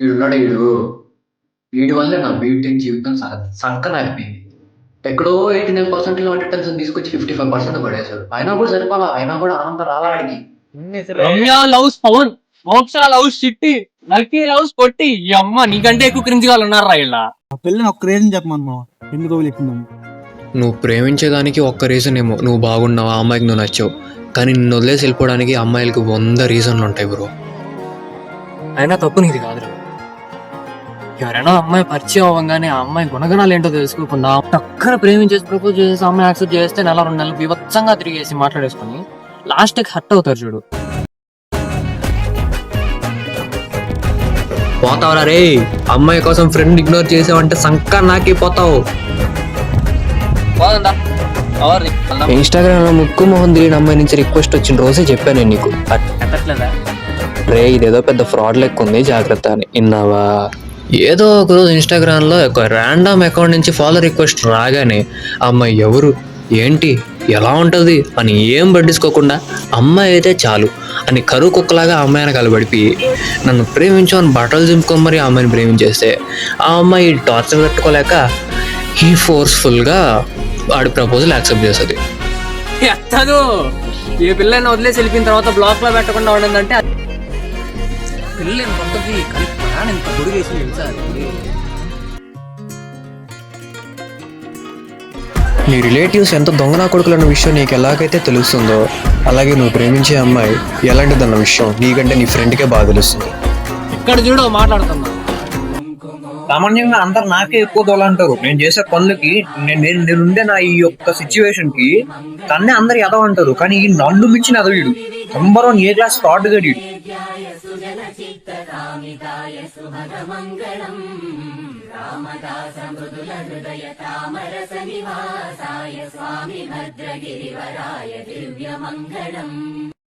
ఈడున్నాడు ఈడు. వీడి వల్లే నా బీటెక్ జీవితం సంకనాగిపోయింది. ఎక్కడో 89% అటెండెన్స్ తీసుకొచ్చి 55% పడేశాడు. అయినా కూడా సరిపోలా. అయినా కూడా ఆనందం రాలా ఆడికి. రమ్య లవ్స్ పవన్, మోక్ష లవ్స్ చిట్టి, లక్కీ లవ్స్ పొట్టి. ఈ అమ్మ నీకంటే ఎక్కువ క్రింజ్ గా ఉన్నారా ఇలా? ఆ పెళ్ళి ఒక రీజన్ చెప్పమన్నా, ఎందుకు వదిలేకుందాం. నువ్వు ప్రేమించేదానికి ఒక్క రీజన్ ఏమో, నువ్వు బాగున్నావు, ఆ అమ్మాయికి నువ్వు నచ్చావు. కానీ నిన్ను వదిలేసి వెళ్ళిపోవడానికి అమ్మాయిలకి 100 రీజన్లు ఉంటాయి బ్రో. అయినా తప్పు నీది కాదురా. ఎవరైనా అమ్మాయి పరిచయం అవ్వగానే ఆ అమ్మాయి గుణగణాలు ఏంటో తెలుసుకోకుండా పక్కన ప్రేమించేసి ప్రపోజ్ చేసి అమ్మాయి యాక్సెప్ట్ చేస్తే 1-2 నెలలు వివత్సంగా తిరిగేసి మాట్లాడేసుకుని లాస్ట్ కి హర్ట్ అవుతారు చూడు. పోతావురా రే, అమ్మాయి కోసం ఫ్రెండ్ ఇగ్నోర్ చేసావంటే సంకా నాకిపోతావు. ఇన్స్టాగ్రామ్ లో ముక్కు మొహం తెలియని అమ్మాయి నుంచి రిక్వెస్ట్ వచ్చిన రోజే చెప్పాను నేను నీకు, రే ఇదేదో పెద్ద ఫ్రాడ్ లెక్క ఉంది జాగ్రత్త అని. విన్నావా? ఏదో ఒకరోజు ఇన్స్టాగ్రామ్ లో ఒక ర్యాండమ్ అకౌంట్ నుంచి ఫాలో రిక్వెస్ట్ రాగానే అమ్మాయి ఎవరు, ఏంటి, ఎలా ఉంటుంది అని ఏం పట్టించుకోకుండా అమ్మాయి అయితే చాలు అని కరువు కుక్కలాగా అమ్మాయిని కలబడిపి నన్ను ప్రేమించు అని బట్టలు చింపుకొని మరి ఆ అమ్మాయిని ప్రేమించేస్తే ఆ అమ్మాయి టార్చర్ పెట్టుకోలేక ఈ ఫోర్స్ఫుల్గా వాడి ప్రపోజల్ యాక్సెప్ట్ చేస్తుంది. ఎత్తదు. ఏ పిల్లని వదిలేసి వెళ్ళిపోయిన తర్వాత బ్లాక్ లో పెట్టకుండా ఉండదంటే పిల్లని కొత్తది ఇంత గుడిగేసి తెలుసా? నీ రిలేటివ్స్ ఎంత దొంగనా కొడుకులు అన్న విషయం నీకు ఎలాగైతే తెలుస్తుందో, అలాగే నువ్వు ప్రేమించే అమ్మాయి ఎలాంటిదన్న విషయం నీకంటే నీ ఫ్రెండ్కే బాగా తెలుస్తుంది. ఇక్కడ చూడు మాట్లాడుతున్నా. సామాన్యంగా అందరు నాకే ఎక్కువ దోలంటారు. నేను చేసే పనులకి, నేనుండే నా ఈ యొక్క సిచ్యువేషన్ కి తన్నే అందరు ఎదవ అంటారు. కానీ ఈ నన్ను మించిన ఎదవీడు నంబర్ 1 ఏ క్లాస్ థర్డ్ గడీడు. రామదాస మృదుల హృదయ తామరస నివాసాయ స్వామి భద్రగిరివరాయ దివ్యమంగళం.